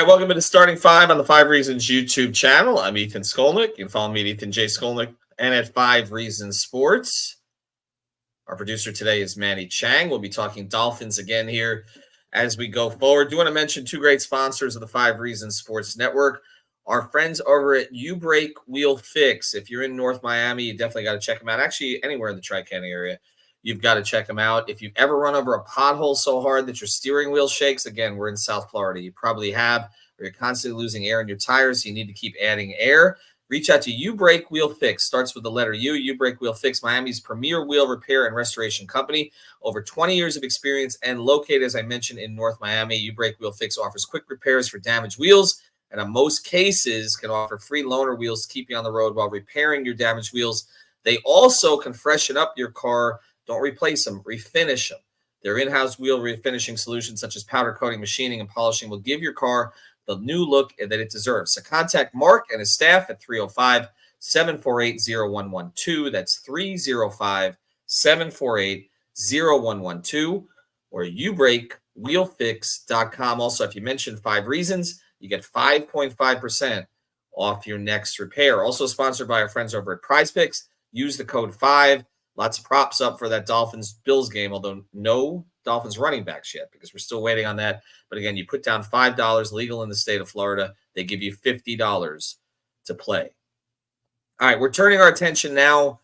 right, welcome to the Starting Five on the Five Reasons YouTube channel. I'm Ethan Skolnick. You can follow me at Ethan J. Skolnick and at Five Reasons Sports. Our producer today is Manny Chang. We'll be talking Dolphins again here as we go forward. Do want to mention two great sponsors of the Five Reasons Sports Network. Our friends over at U Brake Wheel Fix. If you're in North Miami, you definitely got to check them out. Actually, anywhere in the Tri-County area, you've got to check them out. If you've ever run over a pothole so hard that your steering wheel shakes, again, we're in South Florida. You probably have, or you're constantly losing air in your tires, so you need to keep adding air. Reach out to U Brake Wheel Fix. Starts with the letter U. U Brake Wheel Fix, Miami's premier wheel repair and restoration company. Over 20 years of experience and located, as I mentioned, in North Miami. U Brake Wheel Fix offers quick repairs for damaged wheels, and in most cases can offer free loaner wheels to keep you on the road while repairing your damaged wheels. They also can freshen up your car. Don't replace them, refinish them. Their in-house wheel refinishing solutions such as powder coating, machining, and polishing will give your car the new look that it deserves. So contact Mark and his staff at 305-748-0112. That's 305-748-0112 or ubrakewheelfix.com. Also, if you mention Five Reasons, you get 5.5% off your next repair. Also sponsored by our friends over at Prize Picks. Use the code 5. Lots of props up for that Dolphins-Bills game, although no Dolphins running backs yet because we're still waiting on that. But again, you put down $5 legal in the state of Florida. They give you $50 to play. All right, we're turning our attention now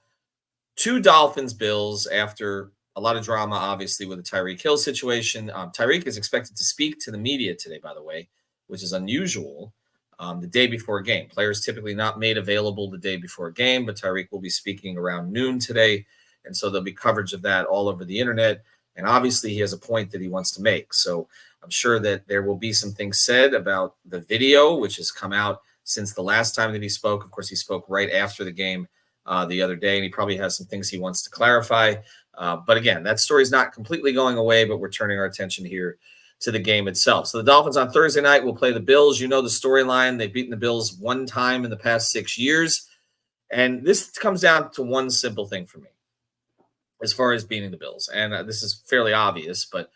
to Dolphins-Bills after a lot of drama, obviously, with the Tyreek Hill situation. Tyreek is expected to speak to the media today, by the way, which is unusual. The day before a game. Players typically not made available the day before a game, but Tyreek will be speaking around noon today, and so there'll be coverage of that all over the internet. And obviously, he has a point that he wants to make. So I'm sure that there will be some things said about the video, which has come out since the last time that he spoke. Of course, he spoke right after the game the other day, and he probably has some things he wants to clarify. But again, that story is not completely going away, but we're turning our attention here to the game itself. So the Dolphins on Thursday night will play the Bills. You know the storyline. They've beaten the Bills one time in the past 6 years. And this comes down to one simple thing for me as far as beating the Bills. And this is fairly obvious, but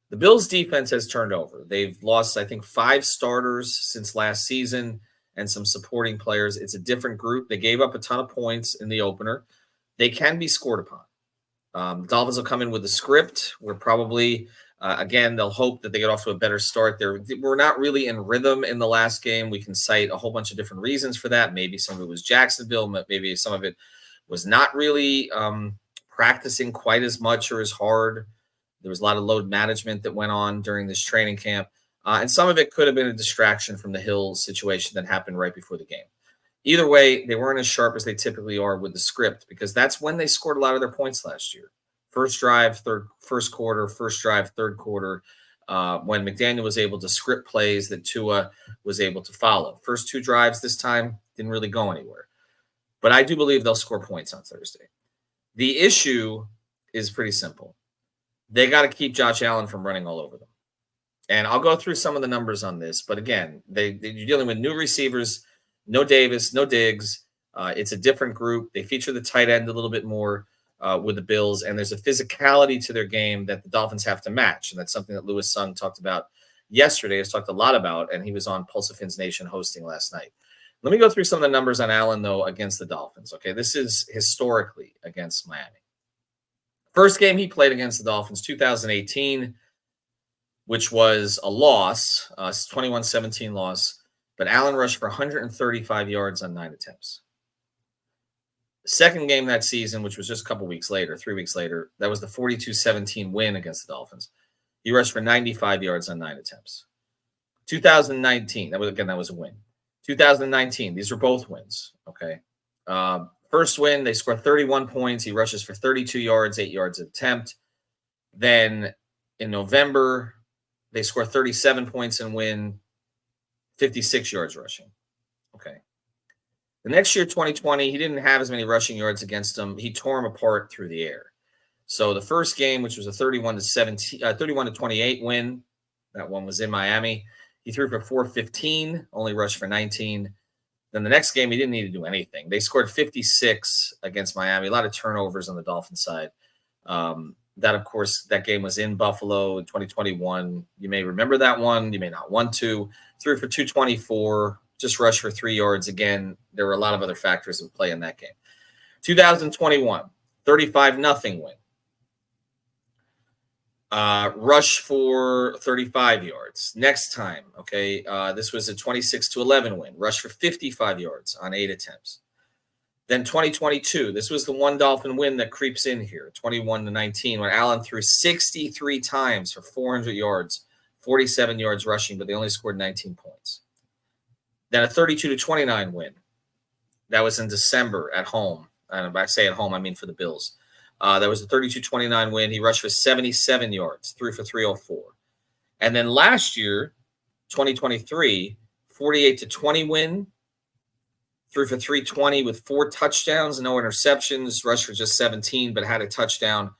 the Bills defense has turned over. They've lost, I think, 5 starters since last season and some supporting players. It's a different group. They gave up a ton of points in the opener. They can be scored upon. The Dolphins will come in with a script. We're probably again, they'll hope that they get off to a better start. We're not really in rhythm in the last game. We can cite a whole bunch of different reasons for that. Maybe some of it was Jacksonville. Maybe some of it was not really practicing quite as much or as hard. There was a lot of load management that went on during this training camp. And some of it could have been a distraction from the Hill situation that happened right before the game. Either way, they weren't as sharp as they typically are with the script because that's when they scored a lot of their points last year. First drive, first quarter, first drive, third quarter, when McDaniel was able to script plays that Tua was able to follow. First 2 drives this time didn't really go anywhere. But I do believe they'll score points on Thursday. The issue is pretty simple. They got to keep Josh Allen from running all over them. And I'll go through some of the numbers on this. But again, you're dealing with new receivers, no Davis, no Diggs. It's a different group. They feature the tight end a little bit more. With the Bills, and there's a physicality to their game that the Dolphins have to match, and that's something that Louis Sung talked about yesterday. He's talked a lot about, and he was on Pulse of Fins Nation hosting last night. Let me go through some of the numbers on Allen, though, against the Dolphins. Okay, this is historically against Miami. First game he played against the Dolphins, 2018, which was a loss, 21-17 loss, but Allen rushed for 135 yards on 9 attempts. Second game that season, which was just a couple weeks later, 3 weeks later, that was the 42-17 win against the Dolphins. He rushed for 95 yards on 9 attempts. 2019, that was a win. 2019, these were both wins, okay? First win, they scored 31 points. He rushes for 32 yards, 8 yards an attempt. Then in November, they score 37 points and win, 56 yards rushing, okay? The next year, 2020, he didn't have as many rushing yards against him. He tore him apart through the air. So the first game, which was a 31-28 win, that one was in Miami. He threw for 415, only rushed for 19. Then the next game, he didn't need to do anything. They scored 56 against Miami. A lot of turnovers on the Dolphins side. That, of course, that game was in Buffalo in 2021. You may remember that one. You may not want to. Threw for 224, just rushed for 3 yards. Again, there were a lot of other factors at play in that game. 2021, 35-0 win. Rush for 35 yards. Next time, okay, this was a 26-11 win. Rush for 55 yards on 8 attempts. Then 2022, this was the one Dolphin win that creeps in here, 21-19, when Allen threw 63 times for 400 yards, 47 yards rushing, but they only scored 19 points. Then a 32-29 win. That was in December at home. And when I say at home, I mean for the Bills. That was a 32-29 win. He rushed for 77 yards, threw for 304. And then last year, 2023, 48-20 win. Threw for 320 with 4 touchdowns, no interceptions, rushed for just 17, but had a touchdown.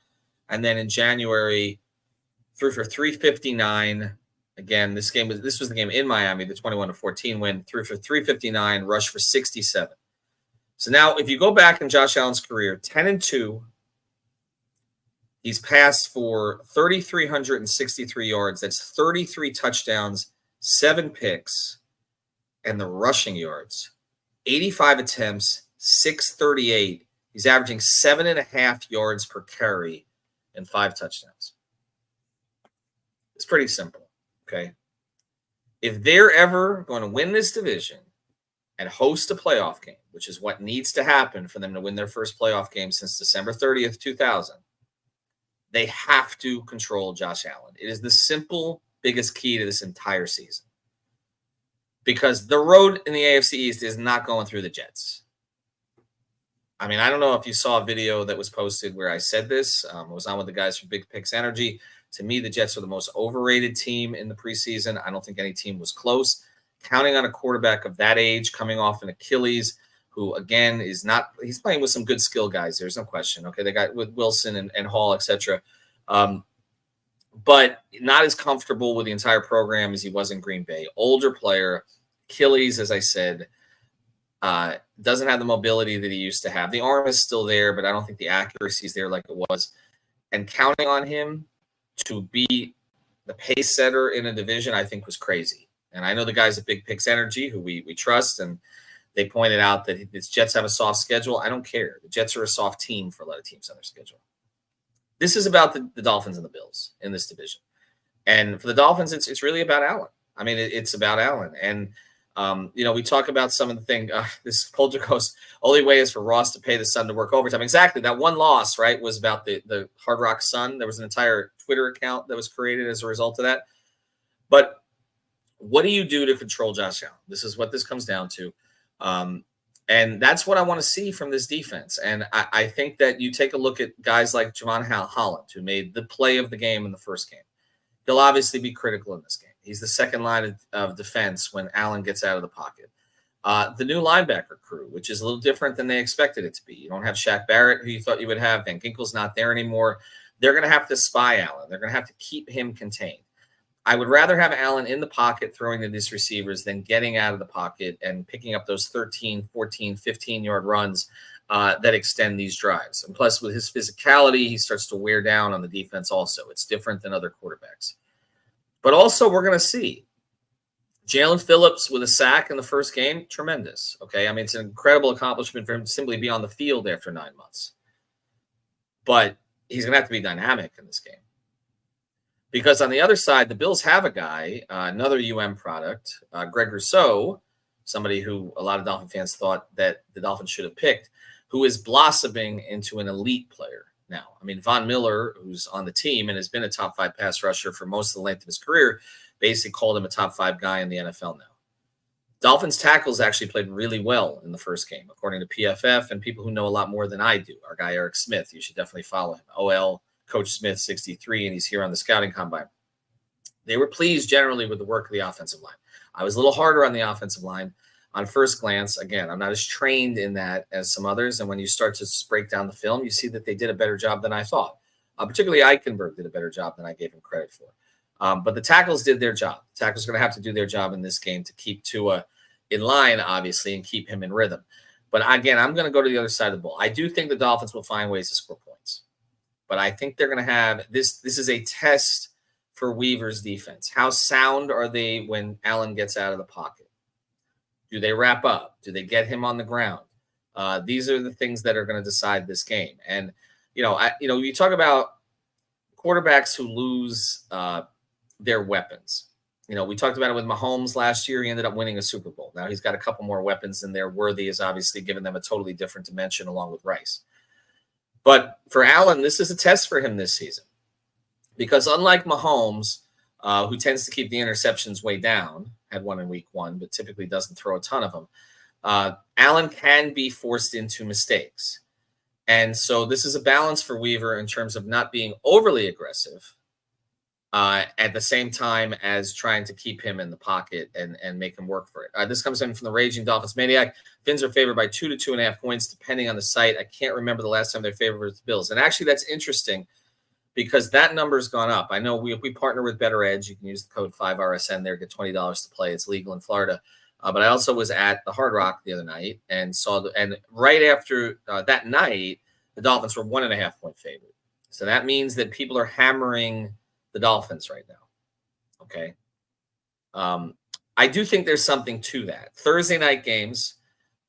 And then in January, threw for 359. Again, this was the game in Miami, the 21-14 win. Threw for 359, rushed for 67. So now, if you go back in Josh Allen's career, 10-2, he's passed for 3,363 yards. That's 33 touchdowns, 7 picks, and the rushing yards. 85 attempts, 638. He's averaging 7.5 yards per carry and 5 touchdowns. It's pretty simple, okay? If they're ever going to win this division and host a playoff game, which is what needs to happen for them to win their first playoff game since December 30th, 2000, they have to control Josh Allen. It is the simple, biggest key to this entire season. Because the road in the AFC East is not going through the Jets. I mean, I don't know if you saw a video that was posted where I said this. I was on with the guys from Big Picks Energy. To me, the Jets are the most overrated team in the preseason. I don't think any team was close. Counting on a quarterback of that age, coming off an Achilles, who, again, he's playing with some good skill guys. There's no question. Okay, they got with Wilson and Hall, etc. But not as comfortable with the entire program as he was in Green Bay. Older player, Achilles, as I said, doesn't have the mobility that he used to have. The arm is still there, but I don't think the accuracy is there like it was. And counting on him to be the pace setter in a division, I think, was crazy. And I know the guys at Big Picks Energy, who we trust, and they pointed out that the Jets have a soft schedule. I don't care. The Jets are a soft team for a lot of teams on their schedule. This is about the Dolphins and the Bills in this division. And for the Dolphins, it's really about Allen. I mean, it's about Allen. And, we talk about some of the things. This Polter goes, only way is for Ross to pay the Sun to work overtime. Exactly. That one loss, right, was about the Hard Rock Sun. There was an entire Twitter account that was created as a result of that. But what do you do to control Josh Allen? This is what this comes down to. And that's what I want to see from this defense. And I think that you take a look at guys like Javon Holland, who made the play of the game in the first game. He'll obviously be critical in this game. He's the second line of defense when Allen gets out of the pocket. The new linebacker crew, which is a little different than they expected it to be. You don't have Shaq Barrett, who you thought you would have. Van Ginkel's not there anymore. They're going to have to spy Allen. They're going to have to keep him contained. I would rather have Allen in the pocket throwing to these receivers than getting out of the pocket and picking up those 13, 14, 15-yard runs that extend these drives. And plus, with his physicality, he starts to wear down on the defense also. It's different than other quarterbacks. But also, we're going to see Jalen Phillips with a sack in the first game, tremendous. Okay, I mean, it's an incredible accomplishment for him to simply be on the field after 9 months. But he's going to have to be dynamic in this game. Because on the other side, the Bills have a guy, another product, Greg Rousseau, somebody who a lot of Dolphin fans thought that the Dolphins should have picked, who is blossoming into an elite player now. I mean, Von Miller, who's on the team and has been a top 5 pass rusher for most of the length of his career, basically called him a top 5 guy in the NFL now. Dolphins tackles actually played really well in the first game, according to PFF and people who know a lot more than I do. Our guy, Eric Smith, you should definitely follow him. OL Coach Smith, 63, and he's here on the scouting combine. They were pleased generally with the work of the offensive line. I was a little harder on the offensive line on first glance. Again, I'm not as trained in that as some others, and when you start to break down the film, you see that they did a better job than I thought. Particularly Eichenberg did a better job than I gave him credit for. But the tackles did their job. The tackles are going to have to do their job in this game to keep Tua in line, obviously, and keep him in rhythm. But again, I'm going to go to the other side of the ball. I do think the Dolphins will find ways to score points. But I think they're going to have this. This is a test for Weaver's defense. How sound are they when Allen gets out of the pocket? Do they wrap up? Do they get him on the ground? These are the things that are going to decide this game. And you talk about quarterbacks who lose their weapons. We talked about it with Mahomes last year. He ended up winning a Super Bowl. Now he's got a couple more weapons than there. Worthy is obviously giving them a totally different dimension along with Rice. But for Allen, this is a test for him this season. Because unlike Mahomes, who tends to keep the interceptions way down, had one in week 1, but typically doesn't throw a ton of them, Allen can be forced into mistakes. And so this is a balance for Weaver in terms of not being overly aggressive at the same time as trying to keep him in the pocket and make him work for it. This comes in from the Raging Dolphins Maniac. Fins are favored by 2 to 2.5 points, depending on the site. I can't remember the last time they're favored with the Bills. And actually, that's interesting because that number's gone up. I know we partner with Better Edge. You can use the code 5RSN there, get $20 to play. It's legal in Florida. But I also was at the Hard Rock the other night and saw and right after that night, the Dolphins were 1.5 point favorite. So that means that people are hammering the Dolphins right now. Okay. I do think there's something to that. Thursday night games,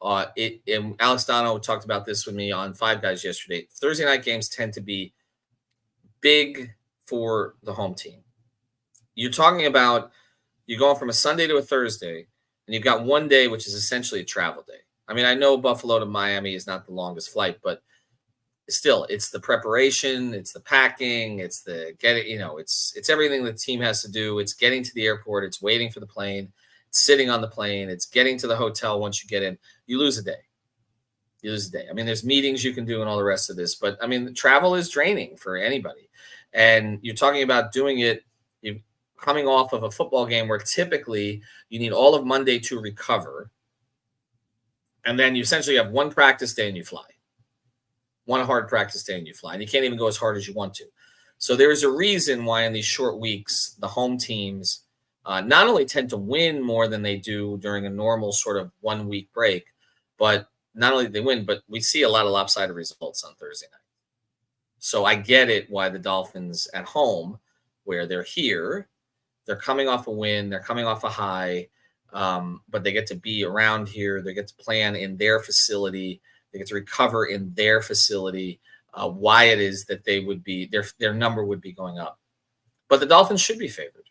Alex Dono talked about this with me on Five Guys yesterday. Thursday night games tend to be big for the home team. You're talking about you're going from a Sunday to a Thursday, and you've got one day, which is essentially a travel day. I mean, I know Buffalo to Miami is not the longest flight, but still, it's the preparation, it's the packing, it's the getting, it's everything the team has to do. It's getting to the airport, it's waiting for the plane, it's sitting on the plane, it's getting to the hotel once you get in. You lose a day. I mean, there's meetings you can do and all the rest of this, but I mean, travel is draining for anybody. And you're talking about doing it, you're coming off of a football game where typically you need all of Monday to recover. And then you essentially have one practice day and you fly. One hard practice day and you fly. And you can't even go as hard as you want to. So there is a reason why in these short weeks, the home teams not only tend to win more than they do during a normal sort of 1 week break, but not only do they win, but we see a lot of lopsided results on Thursday night. So I get it why the Dolphins at home, where they're here, they're coming off a win, they're coming off a high, but they get to be around here. They get to plan in their facility. They get to recover in their facility. Why it is that they would be their number would be going up, but the Dolphins should be favored.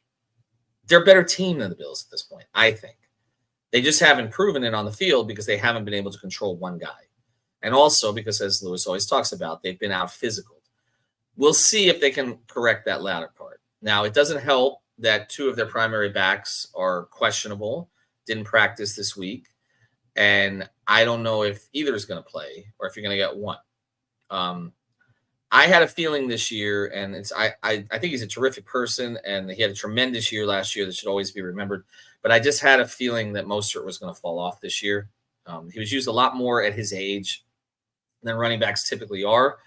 They're a better team than the Bills at this point, I think. They just haven't proven it on the field because they haven't been able to control one guy, and also because, as Lewis always talks about, they've been out physical. We'll see if they can correct that latter part. Now, it doesn't help that 2 of their primary backs are questionable, didn't practice this week. And I don't know if either is going to play or if you're going to get one. I had a feeling this year, and I think he's a terrific person, and he had a tremendous year last year that should always be remembered. But I just had a feeling that Mostert was going to fall off this year. He was used a lot more at his age than running backs typically are.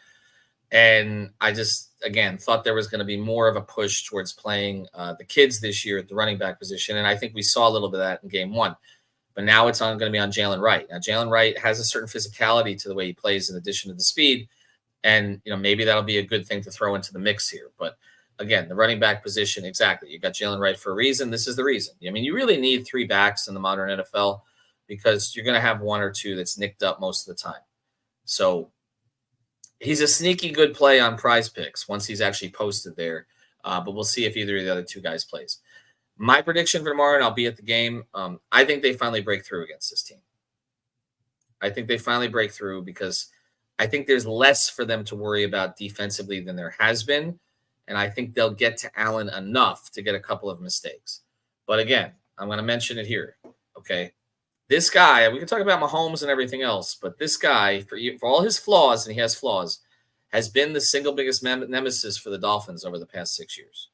And I just, again, thought there was going to be more of a push towards playing the kids this year at the running back position. And I think we saw a little bit of that in game 1. But now it's going to be on Jalen Wright. Now, Jalen Wright has a certain physicality to the way he plays in addition to the speed. And, maybe that'll be a good thing to throw into the mix here. But, again, the running back position, exactly. You got Jalen Wright for a reason. This is the reason. I mean, you really need 3 backs in the modern NFL because you're going to have 1 or 2 that's nicked up most of the time. So he's a sneaky good play on Prize Picks once he's actually posted there. But we'll see if either of the other 2 guys plays. My prediction for tomorrow, and I'll be at the game, I think they finally break through against this team. I think they finally break through because I think there's less for them to worry about defensively than there has been, and I think they'll get to Allen enough to get a couple of mistakes. But again, I'm going to mention it here, okay? This guy, we can talk about Mahomes and everything else, but this guy, for all his flaws, and he has flaws, has been the single biggest nemesis for the Dolphins over the past 6 years.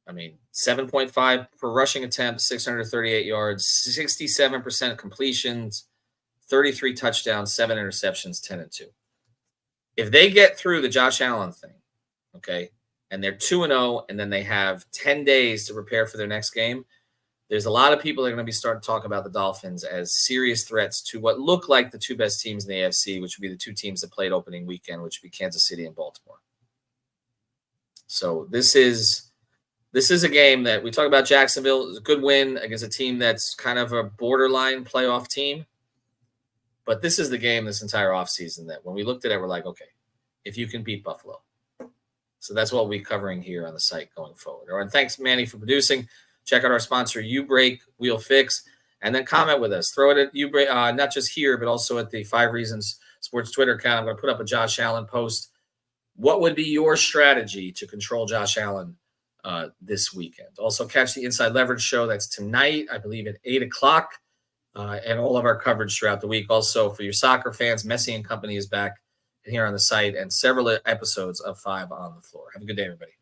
I mean, 7.5 per rushing attempt, 638 yards, 67% completions, 33 touchdowns, 7 interceptions, 10-2. If they get through the Josh Allen thing, okay, and they're 2-0, and then they have 10 days to prepare for their next game, there's a lot of people that are going to be starting to talk about the Dolphins as serious threats to what look like the two best teams in the AFC, which would be the two teams that played opening weekend, which would be Kansas City and Baltimore. So this is a game that we talk about. Jacksonville is a good win against a team that's kind of a borderline playoff team. But this is the game this entire offseason that when we looked at it, we're like, okay, if you can beat Buffalo. So that's what we'll be covering here on the site going forward. All right, and thanks, Manny, for producing. Check out our sponsor, U-Break Wheel Fix, and then comment with us. Throw it at U-Break, not just here, but also at the 5 Reasons Sports Twitter account. I'm going to put up a Josh Allen post. What would be your strategy to control Josh Allen this weekend? Also, catch the Inside Leverage show. That's tonight, I believe, at 8 o'clock, and all of our coverage throughout the week. Also, for your soccer fans, Messi and Company is back here on the site, and several episodes of 5 on the Floor. Have a good day, everybody.